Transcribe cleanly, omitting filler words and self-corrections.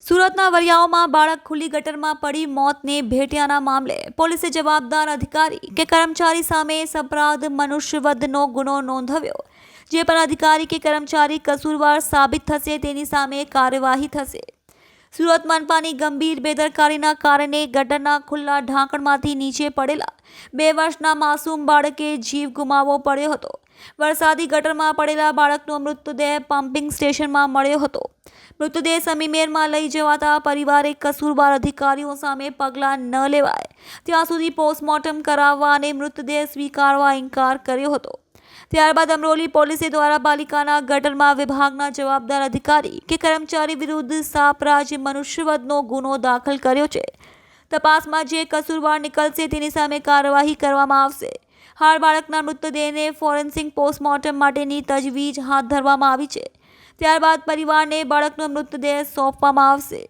સુરતના વરિયાઓમાં બાળક ખુલ્લી ગટરમાં પડી મોતને ભેટ્યાના મામલે પોલીસે જવાબદાર અધિકારી કે કર્મચારી સામે સપરાધ મનુષ્યવધનો ગુનો નોંધાવ્યો, જે પણ અધિકારી કે કર્મચારી કસૂરવાર સાબિત થશે તેની સામે કાર્યવાહી થશે. સુરત મનપાની ગંભીર બેદરકારીના કારણે ગટરના ખુલ્લા ઢાંકણમાંથી નીચે પડેલા 2 વર્ષના માસૂમ બાળકે જીવ ગુમાવવો પડ્યો હતો. વરસાદી ગટરમાં પડેલા બાળકનો મૃતદેહ પમ્પિંગ સ્ટેશનમાં મળ્યો હતો. મૃતદેહ સમીમેરમાં લઈ જવાતા પરિવારે કસૂરવાર અધિકારીઓ સામે પગલાં ન લેવાય ત્યાં સુધી પોસ્ટમોર્ટમ કરાવવા અને મૃતદેહ સ્વીકારવા ઇનકાર કર્યો હતો. ત્યારબાદ અમરોલી પોલીસે દ્વારા પાલિકાના ગટરમાં વિભાગના જવાબદાર અધિકારી કે કર્મચારી વિરુદ્ધ સાપરાજ મનુષ્યવધનો ગુનો દાખલ કર્યો છે. તપાસમાં જે કસૂરવાર નીકળશે તેની સામે કાર્યવાહી કરવામાં આવશે. હાલ બાળકના મૃતદેહને ફોરેન્સિક પોસ્ટમોર્ટમ માટેની તજવીજ હાથ ધરવામાં આવી છે. ત્યારબાદ પરિવારને બાળકનો મૃતદેહ સોંપવામાં આવશે.